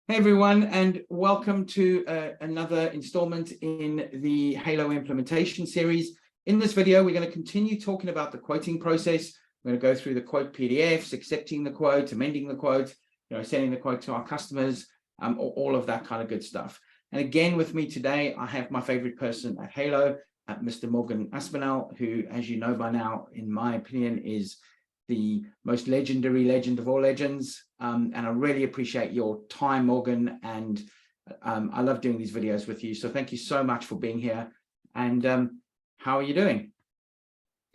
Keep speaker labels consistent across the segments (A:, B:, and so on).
A: Hey everyone, and welcome to another installment in the Halo implementation series. In this video, we're going to continue talking about the quoting process. We're going to go through the quote PDFs, accepting the quote, amending the quote, sending the quote to our customers, all of that kind of good stuff. And again, with me today, I have my favorite person at Halo, Mr. Morgan Aspinall, who, as you know by now, in my opinion, is the most legendary legend of all legends. And I really appreciate your time, Morgan, and I love doing these videos with you. So thank you so much for being here. And how are you doing?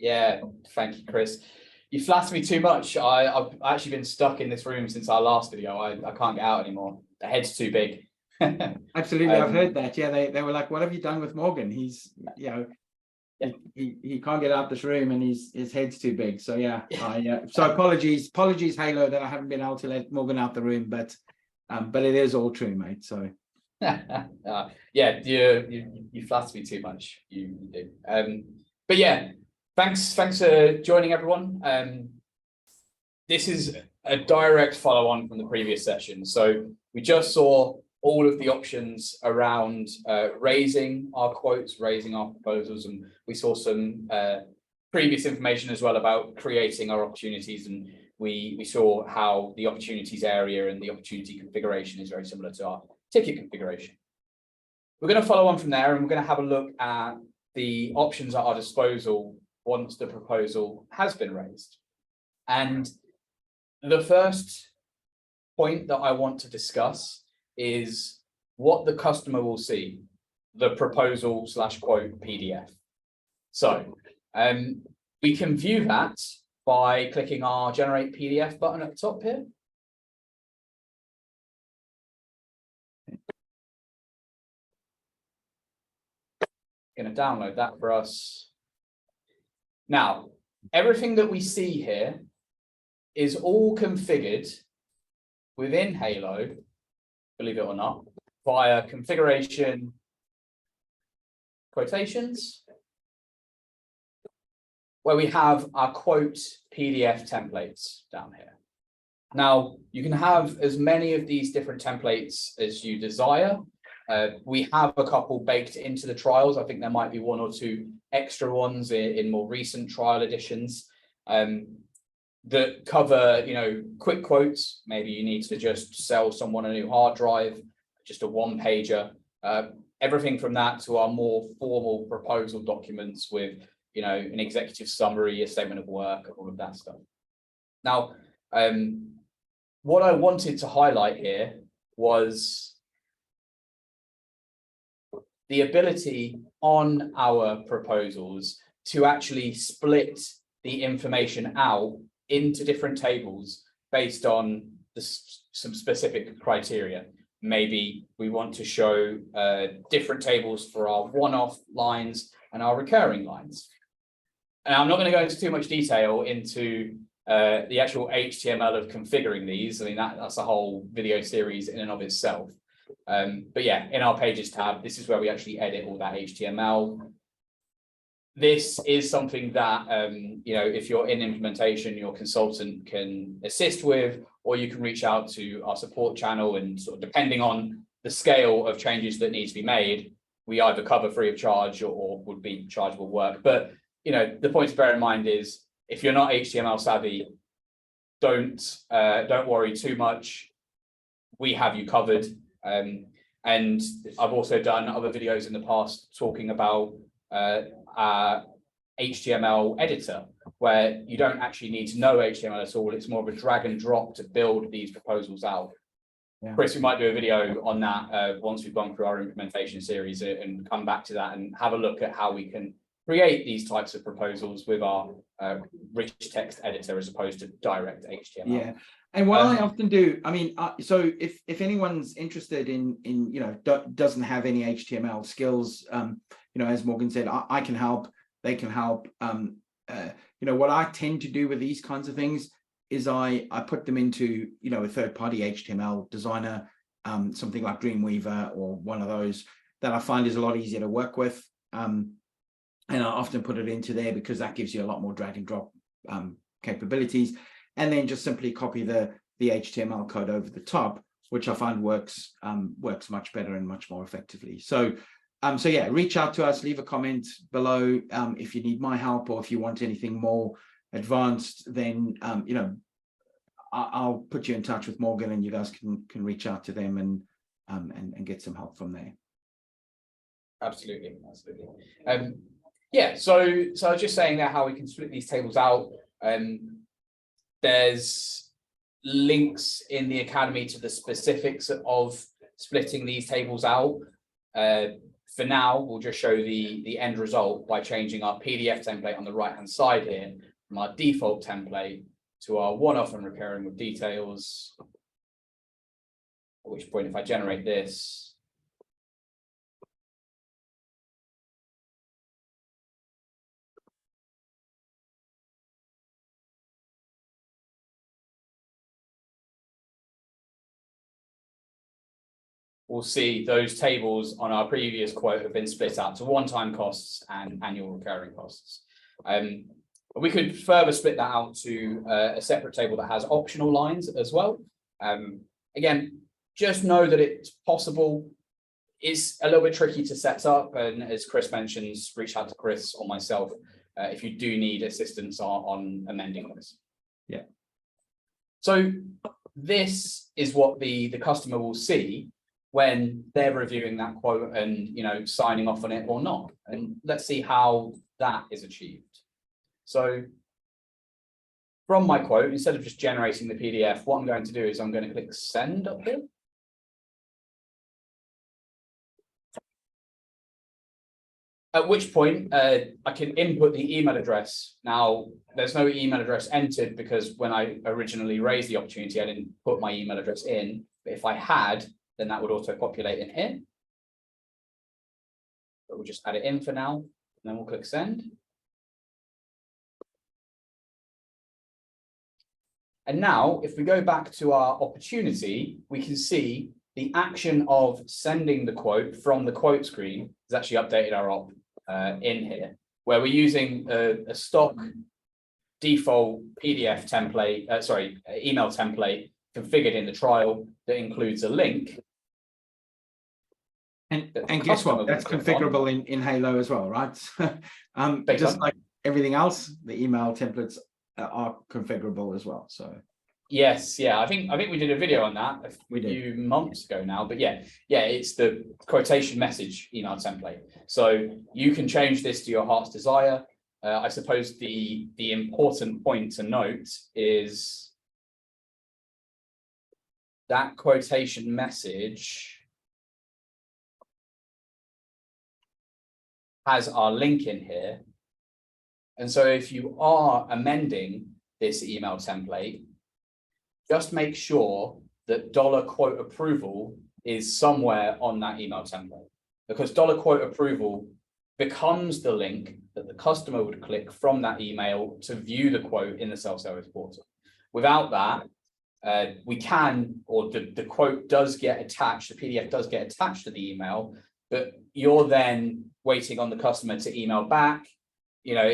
B: Yeah, thank you, Chris. You flatter me too much. I've actually been stuck in this room since our last video. I can't get out anymore. The head's too big.
A: Absolutely, I've heard that. Yeah, they were like, what have you done with Morgan? He's, he can't get out this room and his head's too big. So yeah, so apologies Halo, that I haven't been able to let Morgan out the room, but it is all true, mate. So
B: yeah, you flatter me too much. You do. But yeah, thanks for joining, everyone. This is a direct follow-on from the previous session. So we just saw all of the options around raising our quotes, raising our proposals, and we saw some previous information as well about creating our opportunities, and we saw how the opportunities area and the opportunity configuration is very similar to our ticket configuration. We're going to follow on from there, and we're going to have a look at the options at our disposal once the proposal has been raised. And the first point that I want to discuss is what the customer will see, the proposal/quote PDF. So we can view that by clicking our Generate PDF button at the top here. Going to download that for us. Now, everything that we see here is all configured within Halo, believe it or not, via configuration, quotations, where we have our quote PDF templates down here. Now, you can have as many of these different templates as you desire. We have a couple baked into the trials. I think there might be one or two extra ones in more recent trial editions that cover, quick quotes. Maybe you need to just sell someone a new hard drive, just a one-pager. Everything from that to our more formal proposal documents with, an executive summary, a statement of work, all of that stuff. Now, what I wanted to highlight here was the ability on our proposals to actually split the information out into different tables based on some specific criteria. Maybe we want to show different tables for our one-off lines and our recurring lines. And I'm not going to go into too much detail into the actual HTML of configuring these. I mean, that's a whole video series in and of itself. But yeah, in our Pages tab, this is where we actually edit all that HTML. This is something that, if you're in implementation, your consultant can assist with, or you can reach out to our support channel, and sort of depending on the scale of changes that need to be made, we either cover free of charge or would be chargeable work. But, the point to bear in mind is if you're not HTML savvy, don't worry too much. We have you covered. And I've also done other videos in the past talking about HTML editor, where you don't actually need to know HTML at all. It's more of a drag and drop to build these proposals out. Yeah. Chris, we might do a video on that once we've gone through our implementation series and come back to that and have a look at how we can create these types of proposals with our rich text editor as opposed to direct HTML.
A: Yeah. And what I often do, I mean, so if anyone's interested in doesn't have any HTML skills, as Morgan said, I can help, they can help. What I tend to do with these kinds of things is I put them into, a third-party HTML designer, something like Dreamweaver or one of those that I find is a lot easier to work with. And I often put it into there because that gives you a lot more drag and drop capabilities. And then just simply copy the HTML code over the top. which I find works much better and much more effectively. So yeah, reach out to us, leave a comment below if you need my help, or if you want anything more advanced, then you know, I'll put you in touch with Morgan, and you guys can reach out to them and get some help from there.
B: Absolutely. Yeah, so I was just saying there how we can split these tables out. There's links in the Academy to the specifics of splitting these tables out. For now, we'll just show the end result by changing our PDF template on the right-hand side here from our default template to our one-off and recurring with details. At which point, if I generate this, we'll see those tables on our previous quote have been split out to one-time costs and annual recurring costs. We could further split that out to a separate table that has optional lines as well. Again, just know that it's possible. It's a little bit tricky to set up, and as Chris mentions, reach out to Chris or myself if you do need assistance on amending this.
A: Yeah.
B: So this is what the customer will see when they're reviewing that quote and, you know, signing off on it or not. And let's see how that is achieved. So from my quote, instead of just generating the PDF, what I'm going to do is I'm going to click send up here. At which point I can input the email address. Now, there's no email address entered because when I originally raised the opportunity, I didn't put my email address in. But if I had, then that would auto populate in here. But we'll just add it in for now, and then we'll click send. And now, if we go back to our opportunity, we can see the action of sending the quote from the quote screen has actually updated our op in here, where we're using a stock default PDF template, email template configured in the trial that includes a link.
A: And guess what? That's configurable in Halo as well, right? Just like everything else, the email templates are configurable as well. So
B: yes, yeah, I think we did a video on that a few months ago now, but yeah, it's the quotation message email template. So you can change this to your heart's desire. I suppose the important point to note is that quotation message has our link in here. And so if you are amending this email template, just make sure that $quote approval is somewhere on that email template, because $quote approval becomes the link that the customer would click from that email to view the quote in the self-service portal. Without that, we can, or the quote does get attached, the PDF does get attached to the email, but you're then waiting on the customer to email back. You know,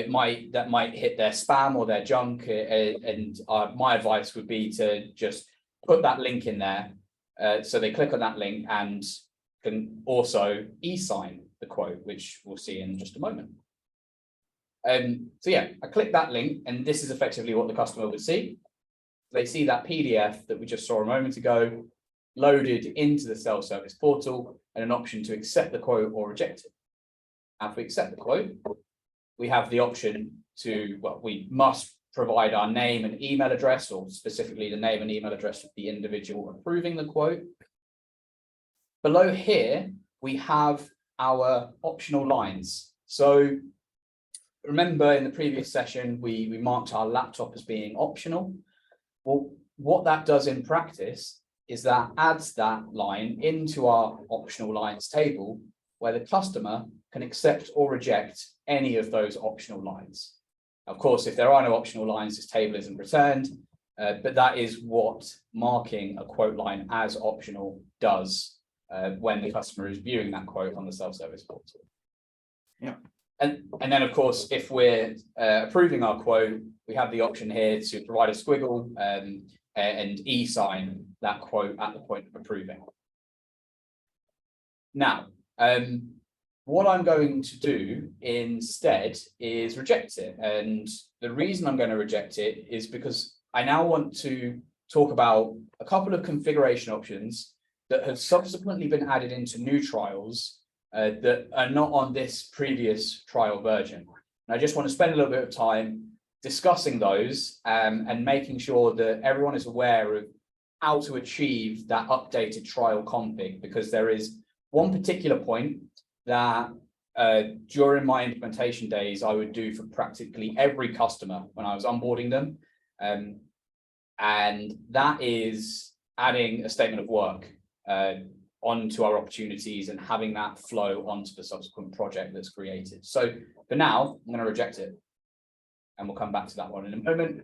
B: that might hit their spam or their junk, and my advice would be to just put that link in there, so they click on that link and can also e-sign the quote, which we'll see in just a moment. So yeah, I click that link, and this is effectively what the customer would see. They see that PDF that we just saw a moment ago loaded into the self-service portal, and an option to accept the quote or reject it. And if we accept the quote, we have the option to, well, we must provide our name and email address, or specifically the name and email address of the individual approving the quote. Below here, we have our optional lines. So remember in the previous session, we marked our laptop as being optional. Well, what that does in practice is that adds that line into our optional lines table, where the customer can accept or reject any of those optional lines. Of course, if there are no optional lines, this table isn't returned, but that is what marking a quote line as optional does when the customer is viewing that quote on the self-service portal.
A: Yeah.
B: And then, of course, if we're approving our quote, we have the option here to provide a squiggle and e-sign that quote at the point of approving. Now, what I'm going to do instead is reject it. And the reason I'm going to reject it is because I now want to talk about a couple of configuration options that have subsequently been added into new trials that are not on this previous trial version. And I just want to spend a little bit of time discussing those and making sure that everyone is aware of how to achieve that updated trial config, because there is one particular point that during my implementation days, I would do for practically every customer when I was onboarding them. And that is adding a statement of work onto our opportunities and having that flow onto the subsequent project that's created. So for now, I'm going to reject it. And we'll come back to that one in a moment.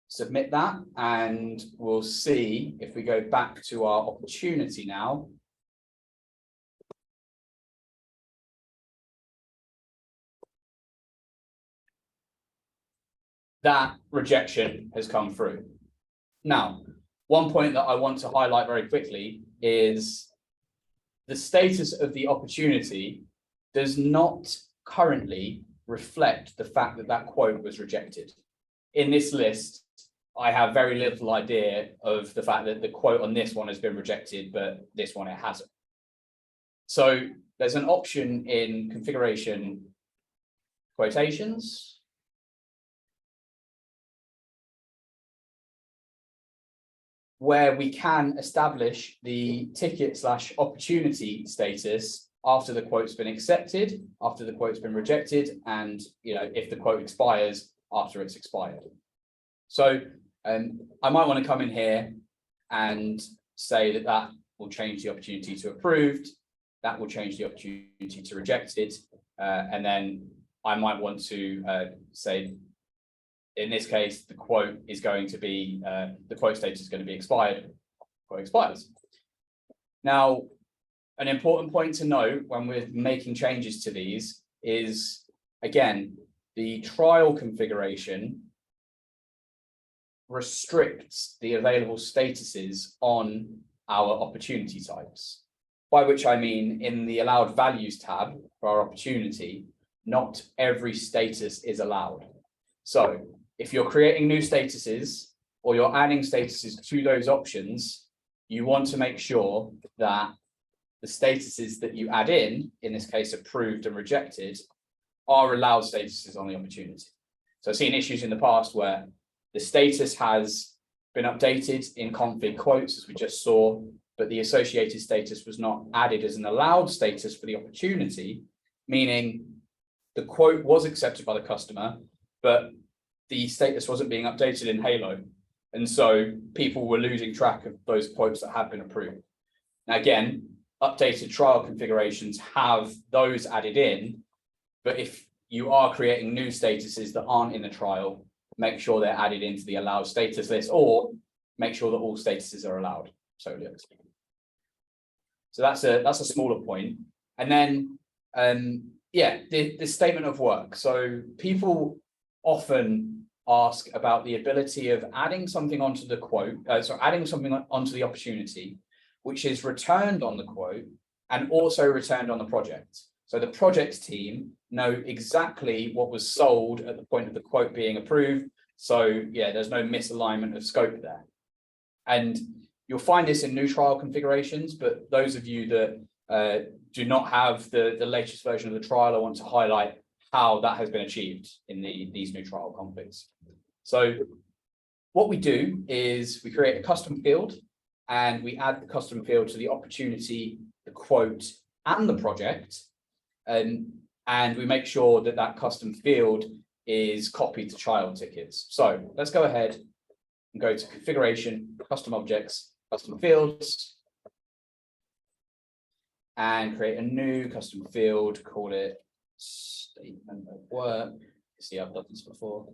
B: Submit that, and we'll see if we go back to our opportunity now. That rejection has come through. Now, one point that I want to highlight very quickly is the status of the opportunity does not currently reflect the fact that that quote was rejected. In this list, I have very little idea of the fact that the quote on this one has been rejected, but this one it hasn't. So there's an option in configuration quotations. Where we can establish the ticket/opportunity status after the quote's been accepted, after the quote's been rejected, and if the quote expires after it's expired. So I might want to come in here and say that that will change the opportunity to approved, that will change the opportunity to rejected, and then I might want to say, in this case, the quote is going to be, the quote status is going to be expired, quote expires. Now, an important point to note when we're making changes to these is, again, the trial configuration restricts the available statuses on our opportunity types, by which I mean in the allowed values tab for our opportunity, not every status is allowed. So if you're creating new statuses or you're adding statuses to those options, you want to make sure that the statuses that you add in this case approved and rejected, are allowed statuses on the opportunity. So I've seen issues in the past where the status has been updated in config quotes, as we just saw, but the associated status was not added as an allowed status for the opportunity, meaning the quote was accepted by the customer, but the status wasn't being updated in Halo. And so people were losing track of those quotes that have been approved. Now, again, updated trial configurations have those added in, but if you are creating new statuses that aren't in the trial, make sure they're added into the allowed status list, or make sure that all statuses are allowed. So that's a smaller point. And then, the statement of work. So people often ask about the ability of adding something onto the quote, adding something onto the opportunity, which is returned on the quote and also returned on the project. So the projects team know exactly what was sold at the point of the quote being approved. So yeah, there's no misalignment of scope there. And you'll find this in new trial configurations, but those of you that do not have the latest version of the trial, I want to highlight how that has been achieved in these new trial configs. So what we do is we create a custom field and we add the custom field to the opportunity, the quote, and the project. And we make sure that that custom field is copied to child tickets. So let's go ahead and go to configuration, custom objects, custom fields, and create a new custom field, call it statement of work. See, I've done this before.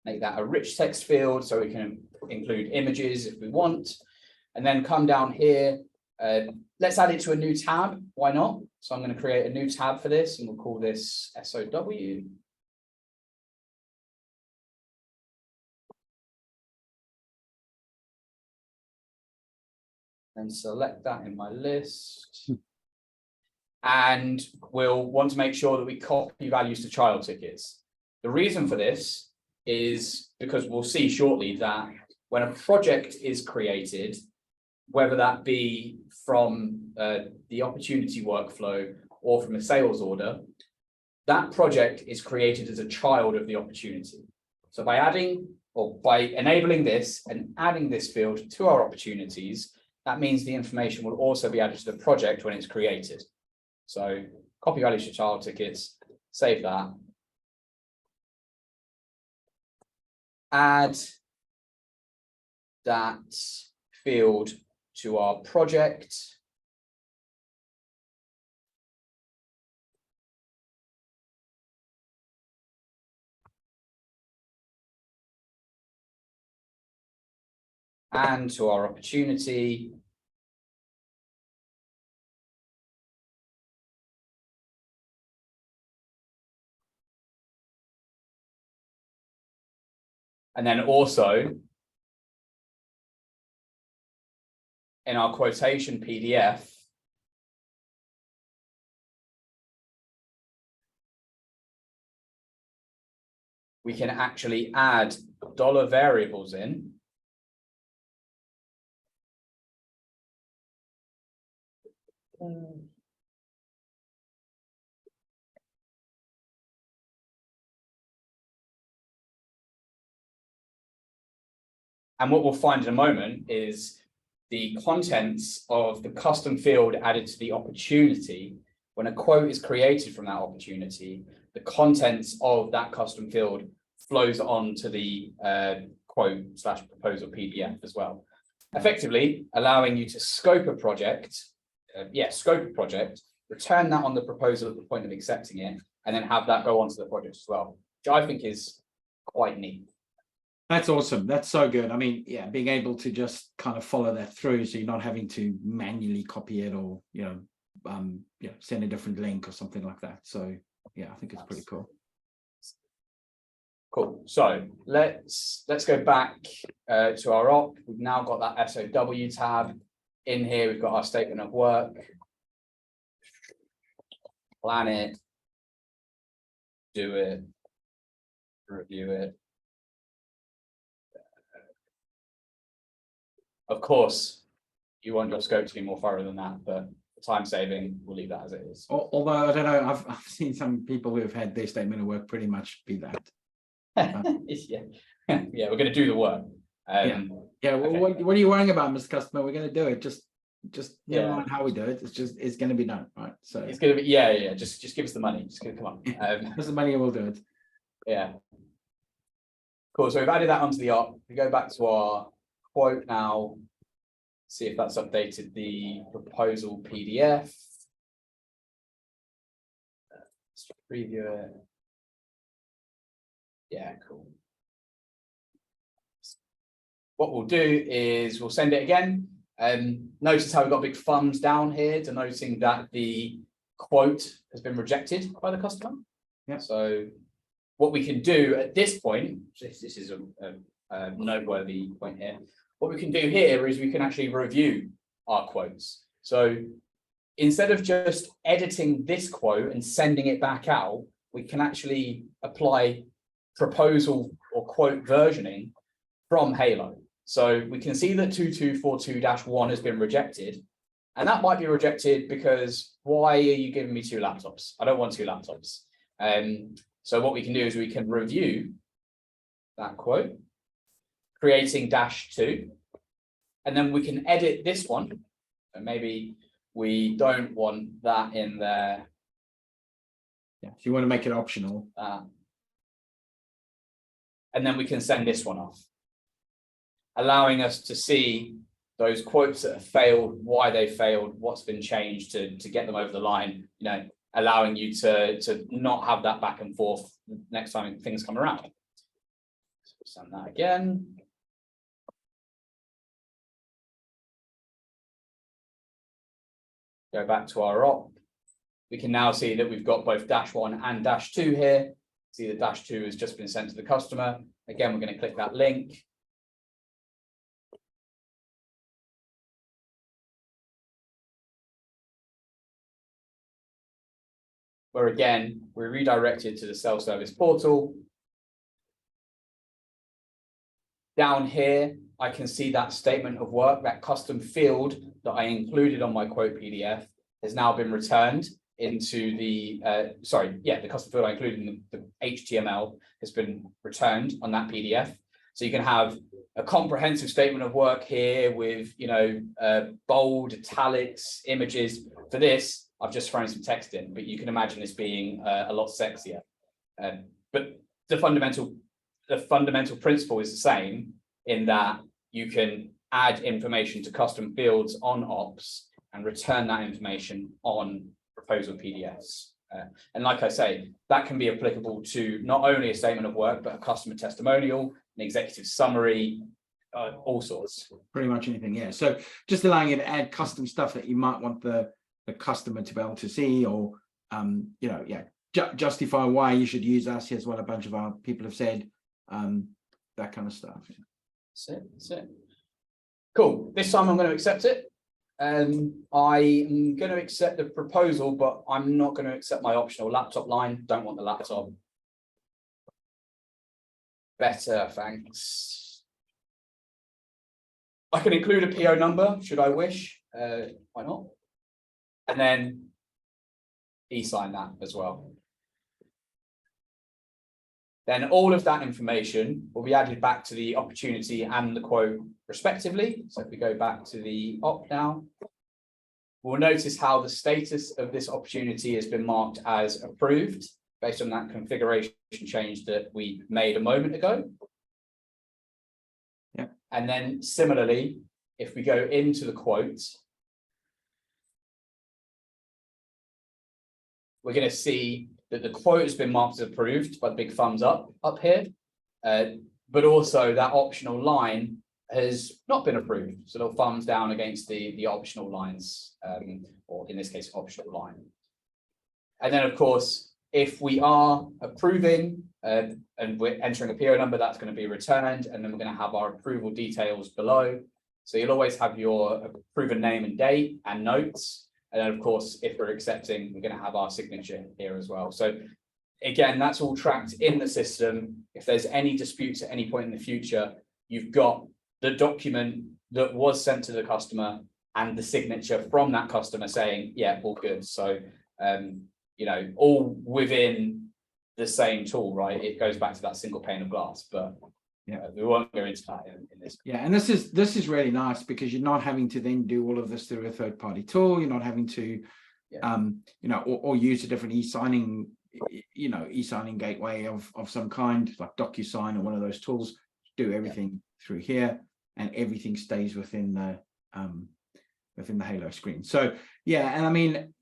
B: make that a rich text field so we can include images if we want, and then come down here. Let's add it to a new tab. Why not? So I'm going to create a new tab for this, and we'll call this SOW. And select that in my list. And we'll want to make sure that we copy values to child tickets. The reason for this is because we'll see shortly that when a project is created, whether that be from the opportunity workflow or from a sales order, that project is created as a child of the opportunity. So by adding or by enabling this and adding this field to our opportunities, that means the information will also be added to the project when it's created. So copy values to child tickets, save that. Add that field to our project. And to our opportunity. And then also in our quotation PDF, we can actually add dollar variables in. And what we'll find in a moment is the contents of the custom field added to the opportunity. When a quote is created from that opportunity, the contents of that custom field flows on to the quote/proposal PDF as well. Effectively allowing you to scope a project, return that on the proposal at the point of accepting it, and then have that go onto the project as well, which I think is quite neat.
A: That's awesome. That's so good. I mean, yeah, being able to just kind of follow that through, so you're not having to manually copy it or, send a different link or something like that. So yeah, I think it's pretty cool.
B: Cool. So let's go back to our op. We've now got that SOW tab. In here, we've got our statement of work. Plan it. Do it. Review it. Of course, you want your scope to be more thorough than that, but for time saving, we'll leave that as it is.
A: Although I don't know, I've seen some people who have had their statement of work pretty much be that.
B: Yeah, we're going to do the work.
A: Well,
B: okay.
A: what are you worrying about, Mr. Customer? We're going to do it. Just never mind how we do it. It's going to be done, right? So
B: it's going to be Just give us the money. Just come on.
A: Give us the money and we'll do it.
B: Yeah. Cool. So we've added that onto the op. We go back to our quote now. See if that's updated the proposal PDF. Let's preview it. Yeah, cool. What we'll do is we'll send it again. Notice how we've got big thumbs down here, denoting that the quote has been rejected by the customer.
A: Yeah.
B: So what we can do at this point, this is a noteworthy point here. What we can do here is we can actually review our quotes. So instead of just editing this quote and sending it back out, we can actually apply proposal or quote versioning from Halo. So we can see that 2242-1 has been rejected, and that might be rejected because why are you giving me 2 laptops? I don't want 2 laptops. So what we can do is we can review that quote, creating -2, and then we can edit this one. And maybe we don't want that in there.
A: Yeah, if you want to make it optional.
B: And then we can send this one off, allowing us to see those quotes that have failed, why they failed, what's been changed to get them over the line, allowing you to not have that back and forth next time things come around. Send that again. Go back to our op. We can now see that we've got both -1 and -2 here. See that -2 has just been sent to the customer. Again, we're going to click that link. Where again, we're redirected to the self-service portal. Down here, I can see that statement of work, that custom field that I included on my quote PDF has now been returned into the, the custom field I included in the HTML has been returned on that PDF. So you can have a comprehensive statement of work here with, bold, italics, images. For this, I've just thrown some text in, but you can imagine this being a lot sexier. But the fundamental principle is the same in that you can add information to custom fields on ops and return that information on proposal PDFs. And like I say, that can be applicable to not only a statement of work, but a customer testimonial, an executive summary, all sorts.
A: Pretty much anything, yeah. So just allowing you to add custom stuff that you might want the customer to be able to see, or justify why you should use us. Here's what a bunch of our people have said, that kind of stuff.
B: That's it. Cool. This time I'm going to accept it. I am going to accept the proposal, but I'm not going to accept my optional laptop line. Don't want the laptop. Better, thanks. I can include a PO number, should I wish. Why not? And then e-sign that as well. Then all of that information will be added back to the opportunity and the quote respectively. So if we go back to the op now, we'll notice how the status of this opportunity has been marked as approved based on that configuration change that we made a moment ago.
A: Yeah.
B: And then similarly, if we go into the quote, we're going to see that the quote has been marked as approved by the big thumbs up here, but also that optional line has not been approved. So little thumbs down against the optional lines, or in this case, optional line. And then, of course, if we are approving and we're entering a PO number, that's going to be returned, and then we're going to have our approval details below. So you'll always have your approver name and date and notes. And then, of course, if we're accepting, we're going to have our signature here as well. So again, that's all tracked in the system. If there's any disputes at any point in the future, you've got the document that was sent to the customer and the signature from that customer saying, yeah, all good. So, all within the same tool, right? It goes back to that single pane of glass, but yeah, we won't go into that in this.
A: Yeah, and this is really nice because you're not having to then do all of this through a third-party tool. You're not having to, or use a different e-signing, e-signing gateway of some kind, like DocuSign or one of those tools. Do everything through here, and everything stays within the Halo screen. So yeah, and I mean,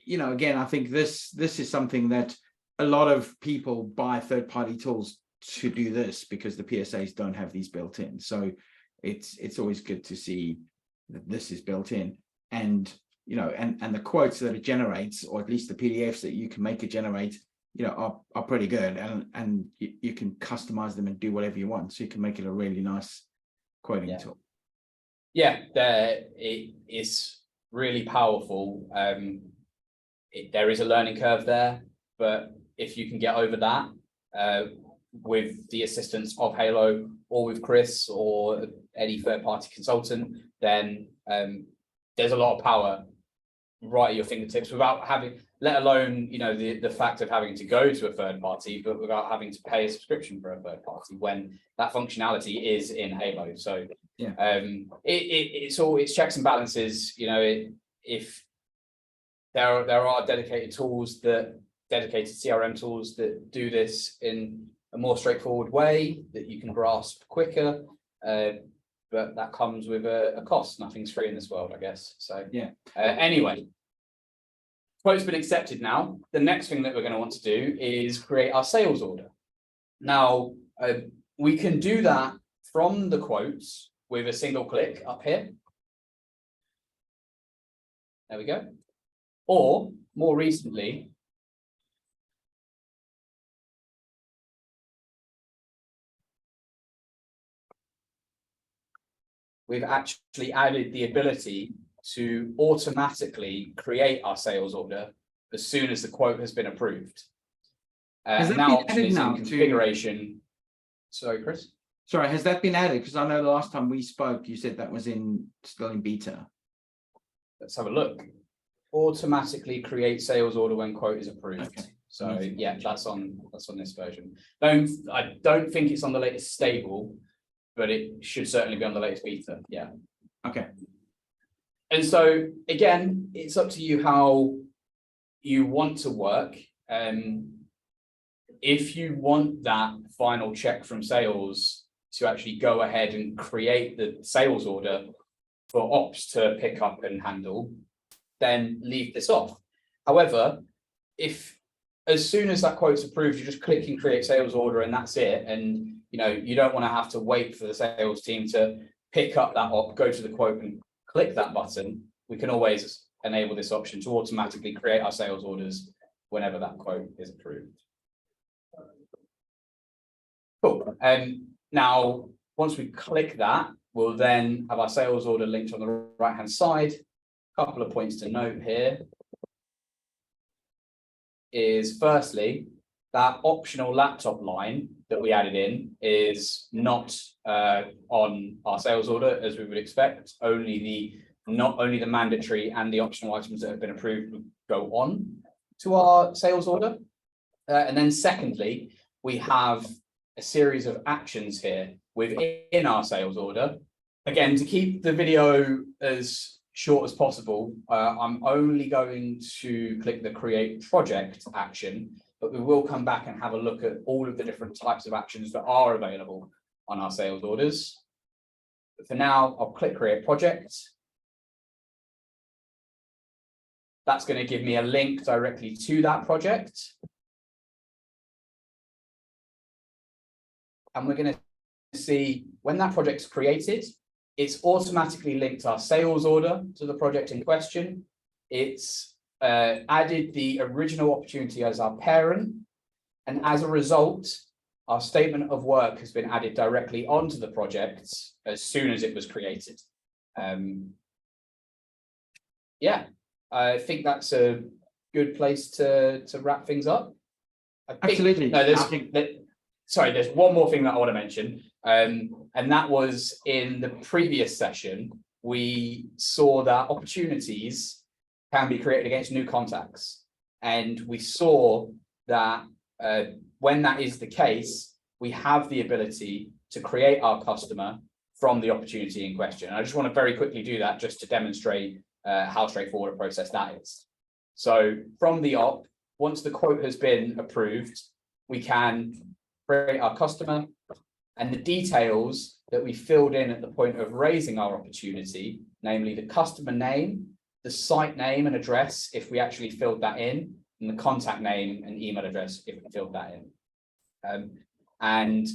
A: again, I think this is something that a lot of people buy third-party tools to do this because the PSAs don't have these built in. So it's always good to see that this is built in, and and the quotes that it generates, or at least the PDFs that you can make it generate, are pretty good, and you can customize them and do whatever you want. So you can make it a really nice quoting tool.
B: Yeah, it is really powerful. There is a learning curve there, but if you can get over that, with the assistance of Halo or with Chris or any third-party consultant, then there's a lot of power right at your fingertips without having, let alone the fact of having to go to a third party, but without having to pay a subscription for a third party when that functionality is in Halo. So
A: yeah,
B: it's checks and balances. If there are dedicated CRM tools that do this in a more straightforward way that you can grasp quicker, but that comes with a cost. Nothing's free in this world, I guess. So
A: yeah.
B: Anyway, quote's been accepted now. The next thing that we're going to want to do is create our sales order. Now, we can do that from the quotes with a single click up here. There we go. Or more recently, we've actually added the ability to automatically create our sales order as soon as the quote has been approved. And that option is in configuration. Sorry, Chris?
A: Sorry, has that been added? Because I know the last time we spoke, you said that was still in beta.
B: Let's have a look. Automatically create sales order when quote is approved.
A: Okay.
B: So yeah, that's on this version. I don't think it's on the latest stable, but it should certainly be on the latest beta. Yeah.
A: Okay.
B: And so again, it's up to you how you want to work. If you want that final check from sales to actually go ahead and create the sales order for ops to pick up and handle, then leave this off. However, if as soon as that quote's approved, you just click and create sales order and that's it, and you don't want to have to wait for the sales team to pick up that op, go to the quote and click that button, we can always enable this option to automatically create our sales orders whenever that quote is approved. Cool. Now, once we click that, we'll then have our sales order linked on the right-hand side. A couple of points to note here is firstly, that optional laptop line that we added in is not on our sales order as we would expect. Not only the mandatory and the optional items that have been approved would go on to our sales order. And then secondly, we have a series of actions here within our sales order. Again, to keep the video as short as possible, I'm only going to click the create project action, but we will come back and have a look at all of the different types of actions that are available on our sales orders. But for now, I'll click create project. That's going to give me a link directly to that project. And we're going to see when that project's created, it's automatically linked our sales order to the project in question. It's added the original opportunity as our parent. And as a result, our statement of work has been added directly onto the project as soon as it was created. Yeah, I think that's a good place to wrap things up.
A: Absolutely.
B: There's one more thing that I want to mention. And that was in the previous session, we saw that opportunities can be created against new contacts. And we saw that when that is the case, we have the ability to create our customer from the opportunity in question. And I just want to very quickly do that just to demonstrate how straightforward a process that is. So from the op, once the quote has been approved, we can create our customer, and the details that we filled in at the point of raising our opportunity, namely the customer name, the site name and address, if we actually filled that in, and the contact name and email address, if we filled that in. And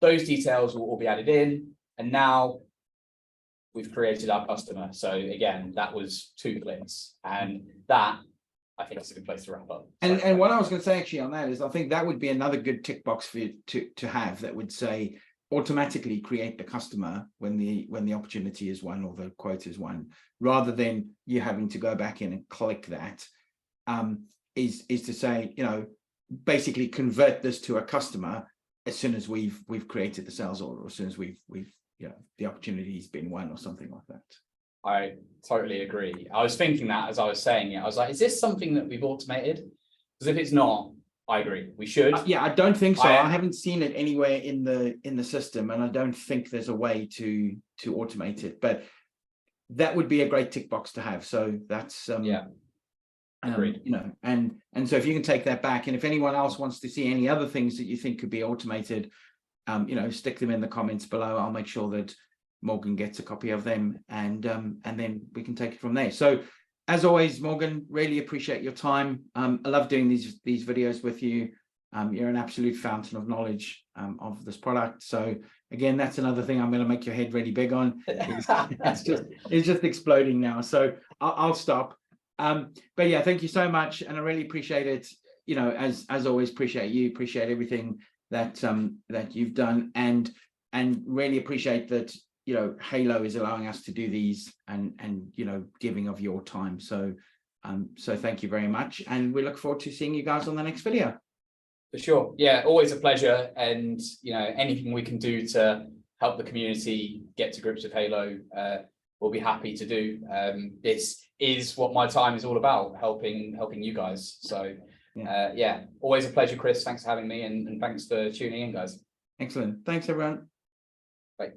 B: those details will all be added in, and now we've created our customer. So again, that was 2 clicks, and that I think it's a good place to wrap up.
A: And what I was going to say actually on that is I think that would be another good tick box for you to have that would say automatically create the customer when the opportunity is won or the quote is won, rather than you having to go back in and click that. Is to say, basically convert this to a customer as soon as we've created the sales order, or as soon as we've the opportunity's been won or something like that.
B: I totally agree. I was thinking that as I was saying it, I was like, is this something that we've automated? Because if it's not, I agree. We should.
A: Yeah, I don't think so. I haven't seen it anywhere in the system, and I don't think there's a way to automate it. But that would be a great tick box to have. So that's
B: agreed.
A: And so if you can take that back, and if anyone else wants to see any other things that you think could be automated, stick them in the comments below. I'll make sure that Morgan gets a copy of them, and then we can take it from there. So as always, Morgan, really appreciate your time. I love doing these videos with you. You're an absolute fountain of knowledge of this product. So again, that's another thing I'm going to make your head really big on. It's just exploding now. So I'll stop. But yeah, thank you so much, and I really appreciate it. You know, as always, appreciate everything that that you've done, and really appreciate that, you know, Halo is allowing us to do these, and you know, giving of your time. So so thank you very much, and we look forward to seeing you guys on the next video.
B: For sure. Yeah, always a pleasure. And, you know, anything we can do to help the community get to grips with Halo, we'll be happy to do. This is what my time is all about, helping you guys. So yeah, always a pleasure, Chris. Thanks for having me, and thanks for tuning in, guys.
A: Excellent. Thanks, everyone.
B: Bye.